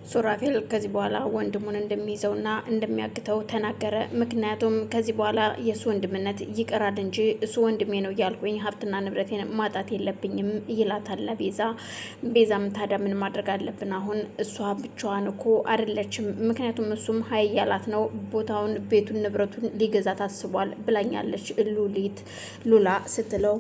ሱራፌል ከዚህ በኋላ ወንድሙን እንደሚይዘውና እንደሚያግተው ተናገረ። ምክንያቱም ከዚህ በኋላ የእሱ ወንድምነት ይቀራል እንጂ እሱ ወንድሜ ነው እያልኩኝ ሀብትና ንብረቴን ማጣት የለብኝም ይላታል ቤዛ። ቤዛም ታዲያ ምን ማድረግ አለብን አሁን? እሷ ብቻዋን እኮ አይደለችም። ምክንያቱም እሱም ሀይ እያላት ነው። ቦታውን፣ ቤቱን፣ ንብረቱን ሊገዛ ታስቧል ብላኛለች ሉላ ስትለው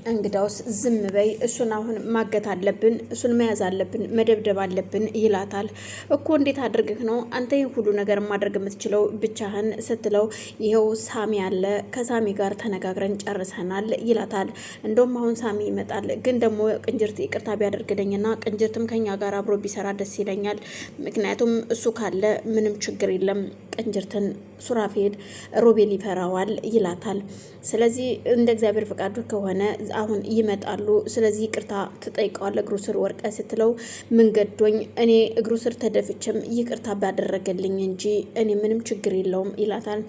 እንግዳውስ ዝም በይ፣ እሱን አሁን ማገት አለብን፣ እሱን መያዝ አለብን፣ መደብደብ አለብን ይላታል። እኮ እንዴት አድርግህ ነው አንተ ይህ ሁሉ ነገር ማድረግ የምትችለው ብቻህን ስትለው ይኸው ሳሚ አለ፣ ከሳሚ ጋር ተነጋግረን ጨርሰናል ይላታል። እንደውም አሁን ሳሚ ይመጣል፣ ግን ደግሞ ቅንጅርት ይቅርታ ቢያደርግልኝና ቅንጅርትም ከኛ ጋር አብሮ ቢሰራ ደስ ይለኛል። ምክንያቱም እሱ ካለ ምንም ችግር የለም፣ ቅንጅርትን ሱራፌል ሮቤል ይፈራዋል ይላታል። ስለዚህ እንደ እግዚአብሔር ፈቃዱ ከሆነ አሁን ይመጣሉ። ስለዚህ ይቅርታ ትጠይቀዋለህ እግሩ ስር ወርቀ ስትለው ምን ገዶኝ እኔ እግሩ ስር ተደፍቼም ይቅርታ ባደረገልኝ እንጂ እኔ ምንም ችግር የለውም ይላታል።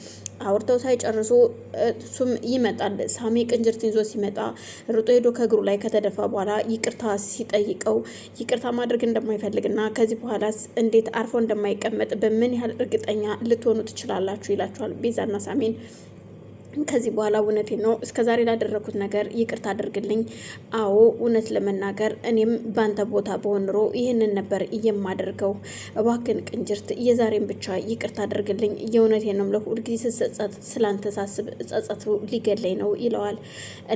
አውርተው ሳይጨርሱ እሱም ይመጣል። ሳሚ ቅንጅርትን ይዞ ሲመጣ ሩጦ ሄዶ ከእግሩ ላይ ከተደፋ በኋላ ይቅርታ ሲጠይቀው ይቅርታ ማድረግ እንደማይፈልግና ከዚህ በኋላስ እንዴት አርፎ እንደማይቀመጥ በምን ያህል እርግጠኛ ልትሆኑ ትችላላችሁ ይላቸዋል ቤዛና ሳሚን። ከዚህ በኋላ እውነቴ ነው እስከ ዛሬ ላደረኩት ነገር ይቅርታ አድርግልኝ። አዎ እውነት ለመናገር እኔም ባንተ ቦታ በሆን ኖሮ ይህንን ነበር የማደርገው። እባክን ቅንጅርት የዛሬን ብቻ ይቅርታ አድርግልኝ። የእውነቴ ነው ለሁል ጊዜ ስጸጸት ስላንተ ሳስብ ጸጸቱ ሊገለኝ ነው ይለዋል።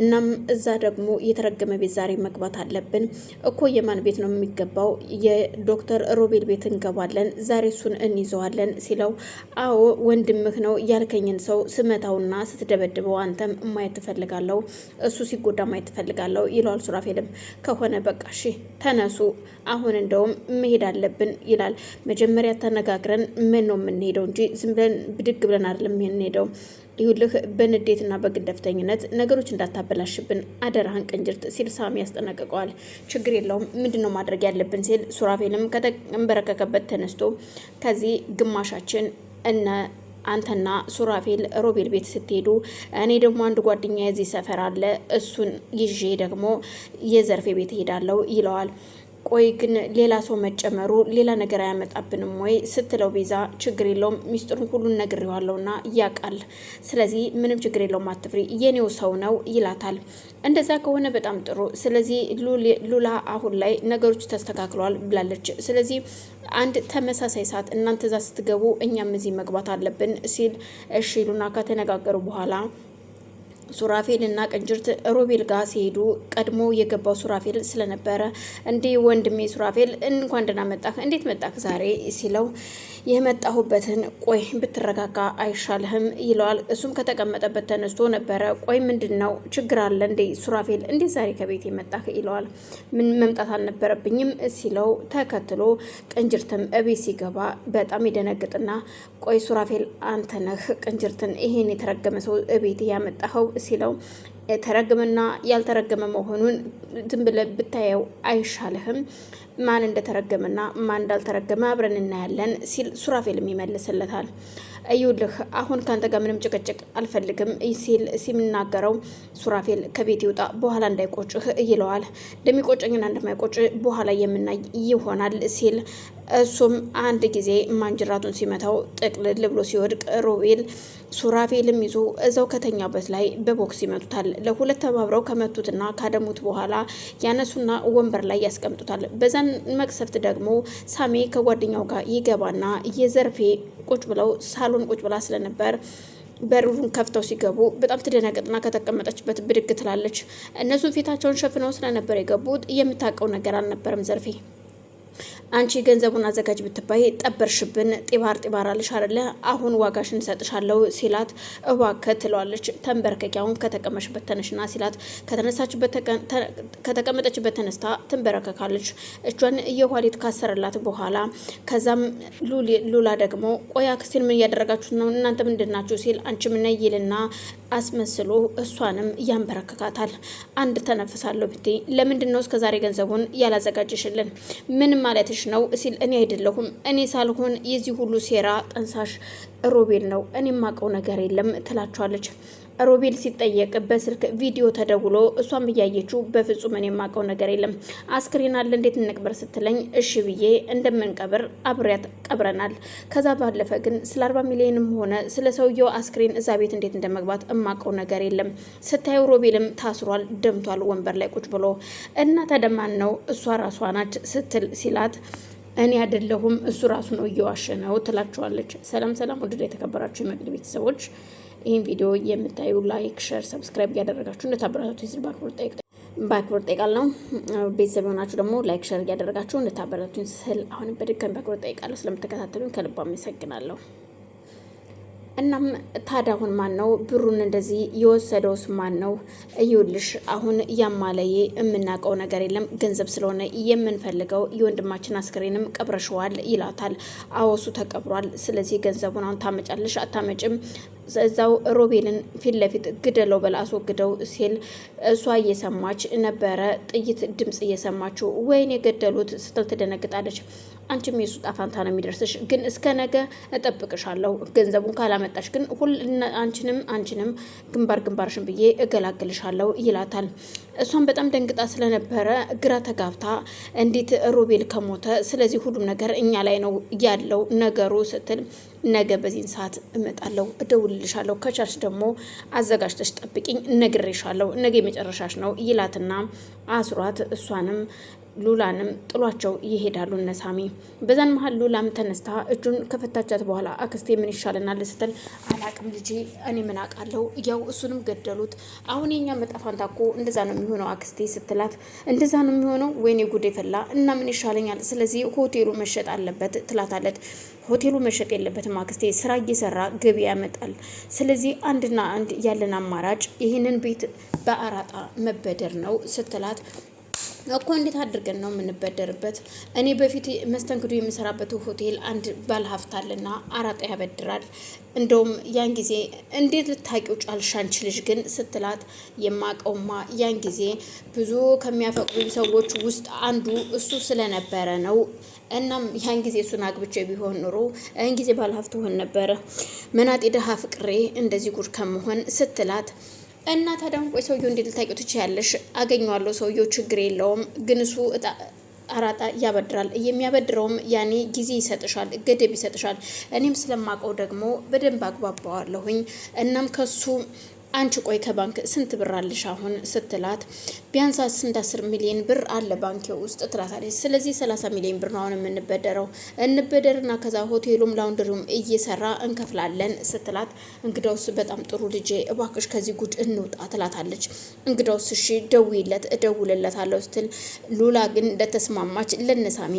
እናም እዛ ደግሞ የተረገመ ቤት ዛሬ መግባት አለብን እኮ። የማን ቤት ነው የሚገባው? የዶክተር ሮቤል ቤት እንገባለን ዛሬ፣ እሱን እንይዘዋለን ሲለው አዎ ወንድምህ ነው ያልከኝን ሰው ስመታውና ስትደበድበው አንተም ማየት ትፈልጋለሁ፣ እሱ ሲጎዳ ማየት ትፈልጋለሁ ይለዋል። ሱራፌልም ከሆነ በቃ እሺ ተነሱ፣ አሁን እንደውም መሄድ አለብን ይላል። መጀመሪያ ተነጋግረን ምን ነው የምንሄደው እንጂ ዝም ብለን ብድግ ብለን አይደለም የምንሄደው። ይሁልህ በንዴትና በግደፍተኝነት ነገሮች እንዳታበላሽብን አደራህን ቅንጅርት ሲል ሳሚ ያስጠነቅቀዋል። ችግር የለውም ምንድነው ማድረግ ያለብን ሲል ሱራፌልም ከተንበረከከበት ተነስቶ ከዚህ ግማሻችን እነ አንተና ሱራፌል ሮቤል ቤት ስትሄዱ እኔ ደግሞ አንድ ጓደኛ የዚህ ሰፈር አለ እሱን ይዤ ደግሞ የዘርፌ ቤት እሄዳለሁ ይለዋል። ቆይ ግን ሌላ ሰው መጨመሩ ሌላ ነገር አያመጣብንም ወይ ስትለው ቤዛ ችግር የለውም ሚስጥሩን ሁሉን ነግሬዋለሁና ያውቃል፣ ስለዚህ ምንም ችግር የለውም አትፍሪ፣ የኔው ሰው ነው ይላታል። እንደዛ ከሆነ በጣም ጥሩ፣ ስለዚህ ሉላ አሁን ላይ ነገሮች ተስተካክለዋል ብላለች። ስለዚህ አንድ ተመሳሳይ ሰዓት እናንተ እዛ ስትገቡ እኛም እዚህ መግባት አለብን ሲል እሺ ሉና ከተነጋገሩ በኋላ ሱራፌል እና ቅንጅርት ሮቤል ጋር ሲሄዱ ቀድሞ የገባው ሱራፌል ስለነበረ እንዴ ወንድሜ ሱራፌል እንኳን ደህና መጣህ፣ እንዴት መጣህ ዛሬ ሲለው የመጣሁበትን ቆይ ብትረጋጋ አይሻልህም ይለዋል። እሱም ከተቀመጠበት ተነስቶ ነበረ። ቆይ ምንድን ነው ችግር አለ እንዴ ሱራፌል፣ እንዴት ዛሬ ከቤት የመጣህ ይለዋል። ምን መምጣት አልነበረብኝም ሲለው ተከትሎ ቅንጅርትም እቤት ሲገባ በጣም ይደነግጥና ቆይ ሱራፌል አንተ ነህ ቅንጅርትን ይሄን የተረገመ ሰው እቤት ያመጣኸው ሲለው ተረገመና ያልተረገመ መሆኑን ዝም ብለህ ብታየው አይሻልህም? ማን እንደተረገመና ማን እንዳልተረገመ አብረን እናያለን ሲል ሱራፌልም ይመልስለታል። እዩልህ አሁን ካንተ ጋር ምንም ጭቅጭቅ አልፈልግም ሲል ሲናገረው ሱራፌል ከቤት ይውጣ በኋላ እንዳይቆጭህ ይለዋል። እንደሚቆጨኝና እንደማይቆጭ በኋላ የምናይ ይሆናል ሲል እሱም አንድ ጊዜ ማንጅራቱን ሲመታው ጥቅልል ብሎ ሲወድቅ ሮቤል ሱራፌልም ይዞ እዛው ከተኛበት ላይ በቦክስ ይመቱታል። ለሁለት ተባብረው ከመቱትና ካደሙት በኋላ ያነሱና ወንበር ላይ ያስቀምጡታል። በዛን መቅሰፍት ደግሞ ሳሚ ከጓደኛው ጋር ይገባና የዘርፌ ቁጭ ብለው ሳሎን ቁጭ ብላ ስለነበር በሩን ከፍተው ሲገቡ በጣም ትደነግጥና ከተቀመጠችበት ብድግ ትላለች። እነሱ ፊታቸውን ሸፍነው ስለነበር የገቡት የምታውቀው ነገር አልነበረም። ዘርፌ አንቺ ገንዘቡን አዘጋጅ ብትባይ ጠበርሽብን፣ ጢባር ጢባር አለሽ አይደለ? አሁን ዋጋሽን እንሰጥሻለሁ ሲላት እባክህ ትለዋለች። ተንበረከኪያውን ከተቀመሽበት ተነሽና ሲላት ከተቀመጠችበት ተነስታ ትንበረከካለች። እጇን የኋሊት ካሰረላት በኋላ ከዛም ሉላ ደግሞ ቆያ ክስቲን ምን እያደረጋችሁ ነው እናንተ ምንድናችሁ ሲል አንቺ ምን ይልና አስመስሎ እሷንም ያንበረከካታል። አንድ ተነፍሳለሁ ብትይ ለምንድን ነው እስከዛሬ ገንዘቡን ያላዘጋጀሽልን? ምን ማለትሽ ነው ሲል እኔ አይደለሁም፣ እኔ ሳልሆን የዚህ ሁሉ ሴራ ጠንሳሽ ሮቤል ነው፣ እኔ ማቀው ነገር የለም ትላቸዋለች። ሮቤል ሲጠየቅ በስልክ ቪዲዮ ተደውሎ እሷም እያየችው በፍጹም እኔ የማውቀው ነገር የለም አስክሬን አለ እንዴት እንቅበር ስትለኝ እሺ ብዬ እንደምንቀብር አብሬያት ቀብረናል። ከዛ ባለፈ ግን ስለ 40 ሚሊዮንም ሆነ ስለ ሰውየው አስክሬን እዛ ቤት እንዴት እንደመግባት የማውቀው ነገር የለም። ስታየው ሮቤልም ታስሯል፣ ደምቷል ወንበር ላይ ቁጭ ብሎ እና ተደማን ነው እሷ ራሷ ናት ስትል ሲላት እኔ አይደለሁም እሱ ራሱ ነው እየዋሸ ነው ትላቸዋለች። ሰላም ሰላም፣ ወደ የተከበራችሁ የመቅድ ቤተሰቦች ይህን ቪዲዮ የምታዩ ላይክ፣ ሸር፣ ሰብስክራይብ እያደረጋችሁ እንድታበረታቱ ስል በአክብሮት ጠይቃለሁ። ቤተሰብ የሆናችሁ ደግሞ ላይክ፣ ሸር እያደረጋችሁ እንድታበረታቱ ስል አሁንም በድጋሚ በአክብሮት ጠይቃለሁ። ስለምትከታተሉኝ ከልብ አመሰግናለሁ። እናም ታዲያ አሁን ማን ነው ብሩን እንደዚህ የወሰደውስ ማን ነው? እዩልሽ አሁን ያማለዬ የምናውቀው ነገር የለም ገንዘብ ስለሆነ የምንፈልገው የወንድማችን አስክሬንም ቀብረሽዋል ይላታል። አወሱ ተቀብሯል። ስለዚህ ገንዘቡን አሁን ታመጫለሽ አታመጭም? እዛው ሮቤልን ፊት ለፊት ግደለው በል አስወግደው ሲል እሷ እየሰማች ነበረ፣ ጥይት ድምጽ እየሰማችው ወይኔ የገደሉት ስትል ትደነግጣለች። አንቺም የሱ ጣፋንታ ነው የሚደርስሽ፣ ግን እስከ ነገ እጠብቅሻለሁ። ገንዘቡን ካላመጣሽ ግን አንቺንም ግንባርሽን ብዬ እገላግልሻለሁ ይላታል። እሷን በጣም ደንግጣ ስለነበረ ግራ ተጋብታ እንዴት ሮቤል ከሞተ ስለዚህ ሁሉም ነገር እኛ ላይ ነው ያለው ነገሩ ስትል ነገ በዚህን ሰዓት እመጣለሁ፣ እደውልልሻለሁ፣ ከቻልሽ ደግሞ አዘጋጅተሽ ጠብቂኝ፣ ነግሬሻለሁ፣ ነገ የመጨረሻሽ ነው ይላትና አስሯት እሷንም ሉላንም ጥሏቸው ይሄዳሉ እነሳሚ። በዛን መሀል ሉላም ተነስታ እጁን ከፈታቻት በኋላ አክስቴ ምን ይሻለናል ስትል አላቅም ልጄ እኔ ምን አውቃለሁ፣ ያው እሱንም ገደሉት። አሁን የኛ መጣፋንታ እኮ እንደዛ ነው የሚሆነው አክስቴ ስትላት እንደዛ ነው የሚሆነው ወይኔ ጉዴ ፈላ እና ምን ይሻለኛል፣ ስለዚህ ሆቴሉ መሸጥ አለበት ትላታለች። ሆቴሉ መሸጥ የለበትም አክስቴ፣ ስራ እየሰራ ገቢ ያመጣል። ስለዚህ አንድና አንድ ያለን አማራጭ ይህንን ቤት በአራጣ መበደር ነው ስትላት እኮ እንዴት አድርገን ነው የምንበደርበት? እኔ በፊት መስተንግዶ የምሰራበት ሆቴል አንድ ባለሀብት አለና አራጣ ያበድራል። እንደውም ያን ጊዜ እንዴት ልታቂው ጫልሽ አንቺ ልጅ ግን ስትላት የማቀውማ ያን ጊዜ ብዙ ከሚያፈቅሩ ሰዎች ውስጥ አንዱ እሱ ስለነበረ ነው። እናም ያን ጊዜ እሱን አግብቼ ቢሆን ኑሮ ያን ጊዜ ባለሀብት ሆን ነበረ። መናጤ ደሃ ፍቅሬ እንደዚህ ጉድ ከመሆን ስትላት እና ታዲያ ቆይ ሰውየው እንዴት ልታውቂው ትችያለሽ? አገኘዋለሁ ሰውየው ችግር የለውም፣ ግን እሱ አራጣ ያበድራል። የሚያበድረውም ያኔ ጊዜ ይሰጥሻል፣ ገደብ ይሰጥሻል። እኔም ስለማውቀው ደግሞ በደንብ አግባባዋለሁኝ። እናም ከሱ አንቺ ቆይ ከባንክ ስንት ብር አለሽ አሁን ስትላት ቢያንስ 10 ሚሊዮን ብር አለ ባንክ ውስጥ ትላታለች። ስለዚህ 30 ሚሊዮን ብር ነው አሁን የምንበደረው፣ እንበደርና ከዛ ሆቴሉም ላውንደሪውም እየሰራ እንከፍላለን ስትላት እንግዳውስ በጣም ጥሩ ልጄ እባክሽ ከዚህ ጉድ እንውጣ ትላታለች። እንግዳውስ እሺ ደውይለት እደውልለታለሁ ስትል ሉላ ግን እንደተስማማች ለነሳሚ